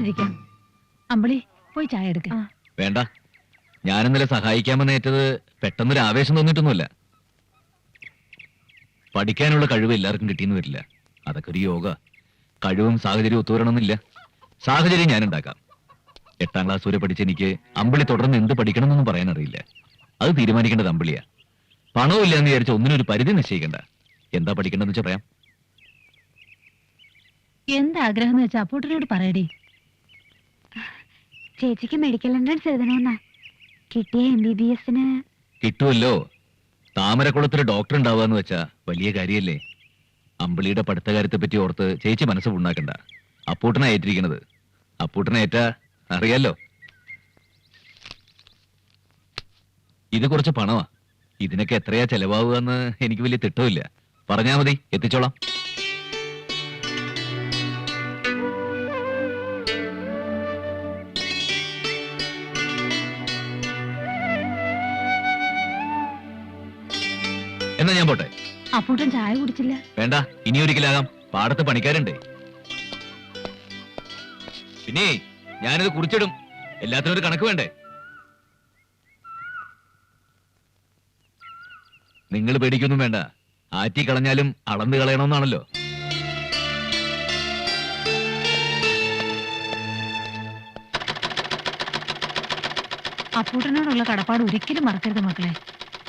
മിണ്ടാതിരിക്കാം. അമ്പിളി പോയി ചായ എടുക്ക. വേണ്ട, ഞാനിന്നലെ സഹായിക്കാമെന്നേറ്റത് പെട്ടെന്നൊരു ആവേശം തോന്നിയിട്ടൊന്നുമില്ല. പഠിക്കാനുള്ള കഴിവ് എല്ലാവർക്കും കിട്ടിയെന്ന് വരില്ല. അതൊക്കെ ഒരു യോഗ. കഴിവും സാഹചര്യവും ഒത്തുവരണമെന്നില്ല. സാഹചര്യം ഞാൻ ഉണ്ടാക്കാം. 8ാം ക്ലാസ് വരെ പഠിച്ച എനിക്ക് അമ്പിളി തുടർന്ന് എന്ത് പഠിക്കണമെന്നൊന്നും പറയാനറിയില്ല. അത് തീരുമാനിക്കേണ്ടത് അമ്പിളിയാ. പണവും ഇല്ല എന്ന് വിചാരിച്ച ഒന്നിനൊരു പരിധി നിശ്ചയിക്കണ്ട. എന്താ പഠിക്കേണ്ടതെന്ന് വെച്ചാൽ പറയാം. എന്താഗ്രഹം എന്ന് വെച്ചാ അപ്പൂട്ടനോട് പറയടി. ചേച്ചിക്ക് മെഡിക്കൽ എൻട്രൻസ് എഴുതണമെന്നാ. കിട്ടിയ MBBS-ന് കിട്ടുമല്ലോ. താമരക്കുളത്തൊരു ഡോക്ടർ ഉണ്ടാവുകയെന്ന് വെച്ചാ വലിയ കാര്യമല്ലേ. അമ്പിളിയുടെ പഠിത്ത കാര്യത്തെ പറ്റി ഓർത്ത് ചേച്ചി മനസ്സ് പുണ്ണാക്കണ്ട. അപ്പൂട്ടനാ ഏറ്റിരിക്കണത്. അപ്പൂട്ടനെ ഏറ്റാ അറിയാലോ. ഇത് കുറച്ച് പണമാ. ഇതിനൊക്കെ എത്രയാ ചെലവാവുക എന്ന് എനിക്ക് വലിയ തിട്ടമില്ല. പറഞ്ഞാ മതി, എത്തിച്ചോളാം. എന്നാ ഞാൻ പോട്ടെ. അപ്പൂട്ടൻ ചായ കുടിച്ചില്ല. വേണ്ട, ഇനി ഒരിക്കലാകാം. പാടത്ത് പണിക്കാരുണ്ട്. പിന്നെ ഞാനിത് കുറിച്ചിടും. എല്ലാത്തിനും ഒരു കണക്ക് വേണ്ടേ? നിങ്ങൾ പേടിക്കൊന്നും വേണ്ട. ആറ്റി കളഞ്ഞാലും അളന്ന് കളയണമെന്നാണല്ലോ. അപ്പൂട്ടനോടുള്ള കടപ്പാട് ഒരിക്കലും മറക്കരുത് മക്കളെ.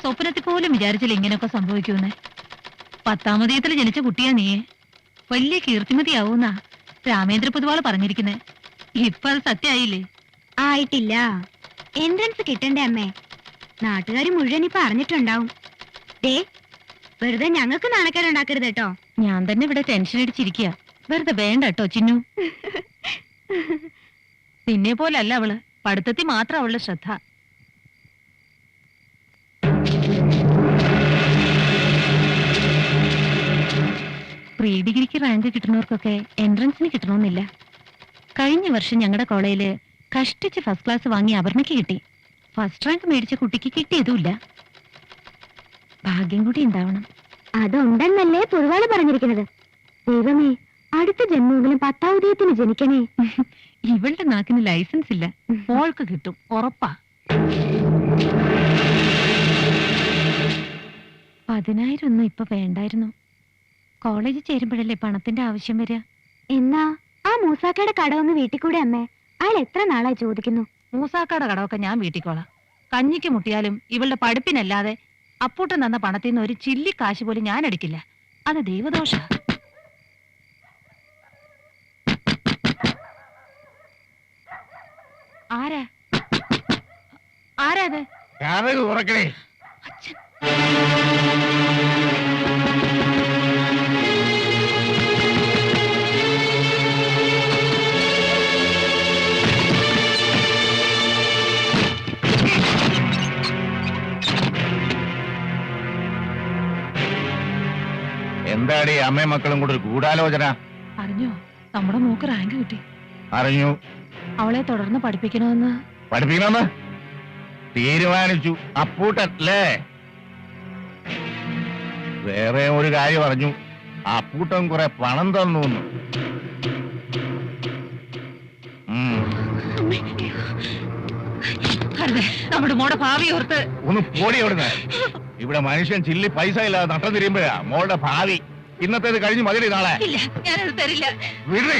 സ്വപ്നത്തിൽ പോലും വിചാരിച്ചില്ല ഇങ്ങനെയൊക്കെ സംഭവിക്കുമെന്ന്. 10ാമതീയത്തിൽ ജനിച്ച കുട്ടിയാ നീ. വലിയ കീർത്തിമതിയാവൂന്നാ രാമേന്ദ്ര പൊതുവാൾ പറഞ്ഞിരിക്കുന്നെ. ഇപ്പൊ അത് സത്യമായില്ലേ? ആയിട്ടില്ല. എൻട്രൻസ് കിട്ടണ്ടേ അമ്മേ? നാട്ടുകാർ മുഴുവൻ ഇപ്പൊ അറിഞ്ഞിട്ടുണ്ടാവും. ദേ, വെറുതെ ഞങ്ങൾക്ക് നാണക്കേടുണ്ടാക്കരുത് കേട്ടോ. ഞാൻ തന്നെ ഇവിടെ ടെൻഷൻ അടിച്ചിരിക്കുക. വെറുതെ വേണ്ട കേട്ടോ ചിന്നു. നിന്നെ പോലല്ല അവള്. പഠിത്തത്തിൽ മാത്രം അവളുടെ ശ്രദ്ധ. പ്രീ ഡിഗ്രിക്ക് റാങ്ക് കിട്ടുന്നവർക്കൊക്കെ എൻട്രൻസിന് കിട്ടണമെന്നില്ല. കഴിഞ്ഞ വർഷം ഞങ്ങളുടെ കോളേജില് കഷ്ടിച്ച് ഫസ്റ്റ് ക്ലാസ് വാങ്ങി അപർണയ്ക്ക് കിട്ടി. ഫസ്റ്റ് റാങ്ക് മേടിച്ച കുട്ടിക്ക് കിട്ടിയതുമില്ല. ഭാഗ്യം കൂടി ഉണ്ടാവണം. അതുണ്ടെന്നല്ലേ പൊതുവാള് പറഞ്ഞിരിക്കുന്നത്. ദൈവമേ, അടുത്ത ജന്മമെങ്കിലും 10ാമതീയത്തിന് ജനിക്കണേ. ഇവളുടെ നാക്കിന് ലൈസൻസ് ഇല്ല. മോൾക്ക് കിട്ടും, ഉറപ്പാ. 10,000 ഒന്നും ഇപ്പൊ വേണ്ടായിരുന്നു. കോളേജിൽ ചേരുമ്പോഴല്ലേ പണത്തിന്റെ ആവശ്യം വരിക. എന്നാ ആ മൂസാക്കയുടെ കടമൊന്ന് വീട്ടിൽ കൂടെ അമ്മേ. അയാൾ എത്ര നാളായി ചോദിക്കുന്നു. മൂസാക്കയുടെ കടമൊക്കെ ഞാൻ വീട്ടിക്കോളാം. കഞ്ഞിക്ക് മുട്ടിയാലും ഇവളുടെ പഠിപ്പിനല്ലാതെ അപ്പൂട്ടൻ തന്ന പണത്തിൽ നിന്ന് ഒരു ചില്ലി കാശ് പോലും ഞാൻ എടുക്കില്ല. അത് ദൈവദോഷ. ആരാ ആരാത്? അച്ഛൻ. എന്താടി അമ്മയും മക്കളും കൂടെ ഒരു ഗൂഢാലോചന? അറിഞ്ഞോ, നമ്മുടെ മോക്ക് റാങ്ക് കിട്ടി. അറിഞ്ഞു. അവളെ തുടർന്ന് പഠിപ്പിക്കണമെന്ന് തീരുമാനിച്ചു. അപ്പൂട്ടൻ അല്ലേ? വേറെ ഒരു കാര്യം അറിഞ്ഞു. അപ്പൂട്ടൻ കുറെ പണം തന്നു. നമ്മുടെ മോടെ ഭാവി ഓർത്ത് ഒന്ന് പോടി അവിടുന്ന്. ഇവിടെ മനുഷ്യൻ ചില്ലി പൈസ ഇല്ലാതെ നട്ടം തിരിയുമ്പോഴാ മോളുടെ ഭാവി. ഇന്നത്തേത് കഴിഞ്ഞ് മതി. നാളെ ഞാനത് തരില്ല. വിടേ.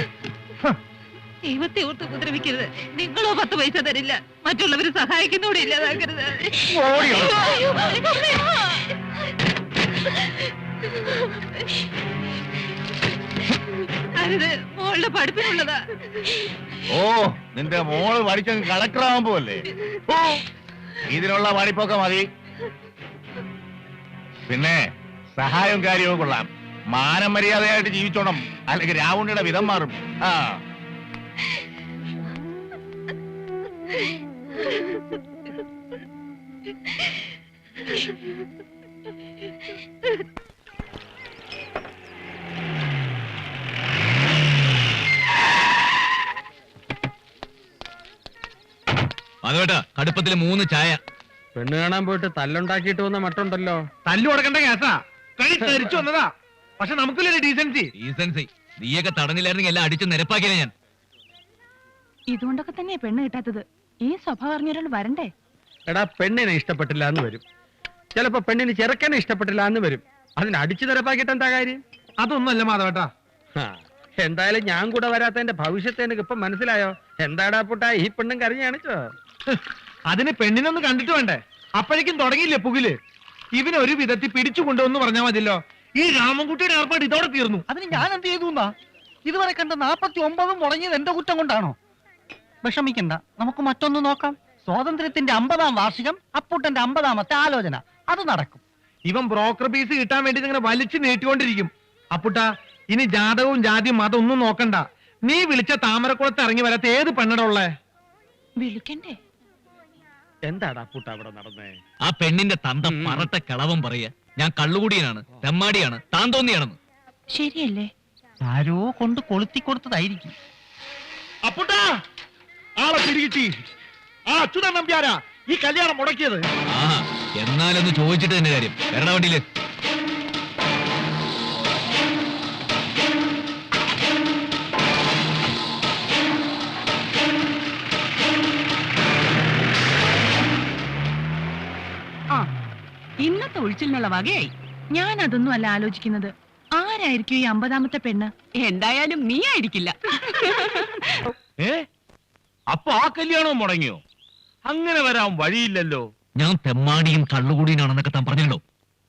ദൈവത്തെ ഓർത്ത് ഉപദ്രവിക്കരുത്. നിങ്ങളോ 10 പൈസ തരില്ല. മറ്റുള്ളവര് സഹായിക്കുന്നൂടെ ഇല്ലാതാക്കരുത്. അരുത്, മോളുടെ പഠിപ്പിനുള്ളതാ. ഓ, നിന്റെ മോള് പഠിച്ചങ്ങ് കളക്ടറാവാൻ പോവല്ലേ? ഇതിനുള്ള പഠിപ്പൊക്കെ മതി. പിന്നെ സഹായവും കാര്യവും കൊള്ളാം. മാനം മര്യാദയായിട്ട് ജീവിച്ചോണം, അല്ലെങ്കിൽ രാവണിയുടെ വിധം മാറും. ആ, അതോട്ടാ കടുപ്പത്തില് 3 ചായ. പെണ്ണ് കാണാൻ പോയിട്ട് തല്ലുണ്ടാക്കിയിട്ട് വന്ന മട്ടുണ്ടല്ലോ. തല്ലു കൊടുക്കണ്ട കേസാ. കൈ തെറിച്ചു വന്നതാ. പക്ഷെ നമുക്കില്ലേ ഡീസൻസി. നീയൊക്കെ തടഞ്ഞില്ലായിരുന്നെങ്കിൽ എല്ലാം അടിച്ച് നിരപ്പാക്കിയാ ഞാൻ. ഇതുകൊണ്ടൊക്കെ തന്നെയാ പെണ്ണ് കിട്ടാത്തത്. ഈ സ്വഭാവം അറിഞ്ഞൊരാൾ വരണ്ടേ? എടാ പെണ്ണിനെ ഇഷ്ടപ്പെട്ടില്ല എന്ന് വരും, ചിലപ്പോ പെണ്ണിന് ചെറുക്കനെ ഇഷ്ടപ്പെട്ടില്ല എന്ന് വരും. അതിന് അടിച്ചു നിരപ്പാക്കിയിട്ട് എന്താ കാര്യം? അതൊന്നുമല്ല മാധവേട്ടാ. ആ, എന്തായാലും ഞാൻ കൂടെ വരാത്തതിന്റെ ഭവിഷ്യത്തെ എനിക്ക് ഇപ്പൊ മനസ്സിലായോ? എന്താടാ പുട്ടാ ഈ പെണ്ണും കരഞ്ഞു കാണിച്ചോ? അതിന് പെണ്ണിനൊന്ന് കണ്ടിട്ട് വേണ്ടേ? അപ്പോഴേക്കും തുടങ്ങിയില്ലേ പുകില്. ഇവനെ ഒരു വിധത്തിൽ പിടിച്ചു കൊണ്ടുവന്ന് പറഞ്ഞാൽ മതിയല്ലോ. ഈ രാമൻകുട്ടിയുടെ ഏർപ്പാട് ഇതോടെ തീർന്നു. അതിന് ഞാൻ എന്ത് ചെയ്തു എന്നാ? ഇതുവരെ കണ്ട 49 മുടങ്ങിയത് എന്റെ കുറ്റം കൊണ്ടാണോ? വിഷമിക്കണ്ട, നമുക്ക് മറ്റൊന്ന് നോക്കാം. സ്വാതന്ത്ര്യത്തിന്റെ 50-ാം വാർഷികം, അപ്പൂട്ടന്റെ 50-ാമത്തെ ആലോചന, അത് നടക്കും. ഇവൻ ബ്രോക്കർ പീസ് കിട്ടാൻ വേണ്ടി ഇങ്ങനെ വലിച്ചു നീട്ടിക്കൊണ്ടിരിക്കും. അപ്പുട്ടാ, ഇനി ജാതകവും ജാതിയും മതം ഒന്നും നോക്കണ്ട. നീ വിളിച്ച താമരക്കുളത്ത് ഇറങ്ങി വരാത്ത ഏത് പെണ്ണട? വിളിക്കണ്ടേ? എന്താടാ പുട്ടാ അവിടെ നടന്നേ? ആ പെണ്ണിന്റെ തന്ത പറട്ട കളവൻ പറയാ ഞാൻ കള്ളുകൂടിയനാണ്, തെമ്മാടിയാണ്, താൻ തോന്നിയാണെന്ന്. ശരിയല്ലേ? ആരോ കൊണ്ട് കൊളുത്തി കൊടുത്തതായിരിക്കും. അപ്പുട്ടാ, ആളെ പിടികിട്ടി. ആ അച്യുതൻ നമ്പ്യാരാ ഈ കല്യാണം മുടക്കിയത്. ആ എന്നാലൊന്ന് ചോദിച്ചിട്ട് തന്നെ കാര്യം. വരണ വണ്ടിയില്. ആ, ഇന്നത്തെ ഒഴിച്ചിലിനുള്ള വകയായി. ഞാൻ അതൊന്നും അല്ല ആലോചിക്കുന്നത്. ആരായിരിക്കും ഈ 50-ാമത്തെ പെണ്ണ്? എന്തായാലും നീ ആയിരിക്കില്ല. അപ്പൊ ആ കല്യാണവും മുടങ്ങിയോ? അങ്ങനെ വരാൻ വഴിയില്ലല്ലോ. ഞാൻ തെമ്മാടിയും കള്ളുകൂടിയനാണെന്നൊക്കെ താൻ പറഞ്ഞല്ലോ.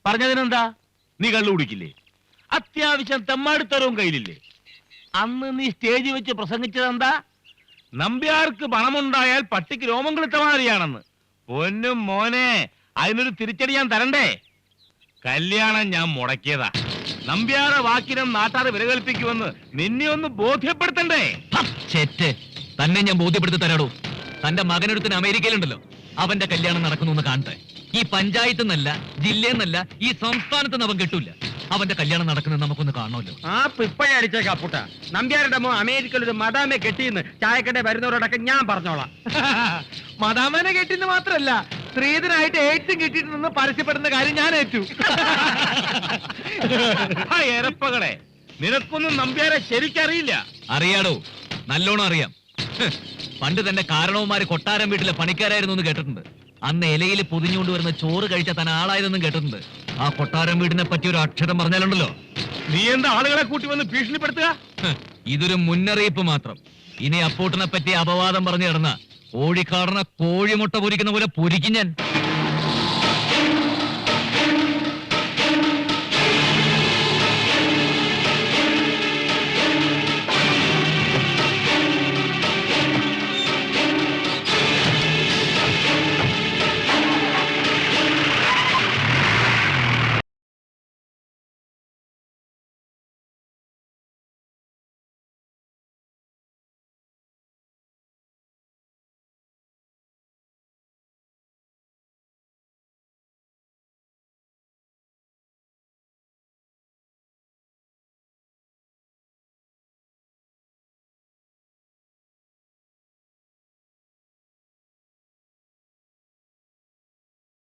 പറഞ്ഞതിനെന്താ? നീ കള്ളു കുടിക്കില്ലേ? അത്യാവശ്യം തെമ്മാടിത്തരവും കയ്യിലില്ലേ? അന്ന് നീ സ്റ്റേജ് വെച്ച് പ്രസംഗിച്ചതെന്താ? നമ്പ്യാർക്ക് പണമുണ്ടായാൽ പട്ടിക്ക് രോമം കിളുത്ത മാതിരിയാണെന്ന്. പൊന്നും മോനെ, അതിനൊരു തിരിച്ചടി ഞാൻ തരണ്ടേ? കല്യാണം ഞാൻ മുടക്കിയതാ. നമ്പ്യാരെ വാക്കിനും നാട്ടാറ് വിലകൽപ്പിക്കുമെന്ന് നിന്നെ ഒന്ന് ബോധ്യപ്പെടുത്തണ്ടേ? ചേറ്റ്, തന്നെ ഞാൻ ബോധ്യപ്പെടുത്തി തരാടോ. തന്റെ മകനൊരുത്തിന് അമേരിക്കയിലുണ്ടല്ലോ, അവന്റെ കല്യാണം നടക്കുന്നു കാണട്ടെ. ഈ പഞ്ചായത്ത് എന്നല്ല, ജില്ലയെന്നല്ല, ഈ സംസ്ഥാനത്ത് നിന്ന് അവൻ കിട്ടൂല. അവന്റെ കല്യാണം നടക്കുന്നത് നമുക്കൊന്ന് കാണണമല്ലോ. ആ ഇപ്പഴേ അടിച്ചേക്കാ പുട്ടാ. നമ്പ്യാരുടെ മോ അമേരിക്കയിൽ ഒരു മദാമെ കെട്ടിയെന്ന് ചായക്കട വരുന്നവരോടൊക്കെ ഞാൻ പറഞ്ഞോളാം. മദാമനെ കെട്ടിന്ന് മാത്രല്ല, സ്ത്രീധനായിട്ട് എയ്ഡ്സും കിട്ടിയിട്ടുണ്ടെന്ന് പരസ്യപ്പെടുന്ന കാര്യം ഞാൻ ഏറ്റു. എരപ്പകളെ, നിനക്കൊന്നും നമ്പ്യാരെ ശരിക്കറിയില്ല. അറിയാടോ, നല്ലോണം അറിയാം. പണ്ട് തന്നെ കാരണവന്മാര് കൊട്ടാരം വീട്ടിലെ പണിക്കാരായിരുന്നു എന്ന് കേട്ടിട്ടുണ്ട്. അന്ന് ഇലയിൽ പൊതിഞ്ഞുകൊണ്ട് വരുന്ന ചോറ് കഴിച്ച തന്നെ ആളായതെന്നും കേട്ടിട്ടുണ്ട്. ആ കൊട്ടാരം വീടിനെ പറ്റി ഒരു അക്ഷരം പറഞ്ഞാലുണ്ടല്ലോ. നീ എന്താ ആളുകളെ കൂട്ടി വന്ന് ഭീഷണിപ്പെടുത്തുക? ഇതൊരു മുന്നറിയിപ്പ് മാത്രം. ഇനി അപ്പൂട്ടനെ പറ്റി അപവാദം പറഞ്ഞു കിടന്ന കോഴിക്കാടന കോഴിമുട്ട പൊരിക്കുന്ന പോലെ പൊരിക്കും ഞാൻ.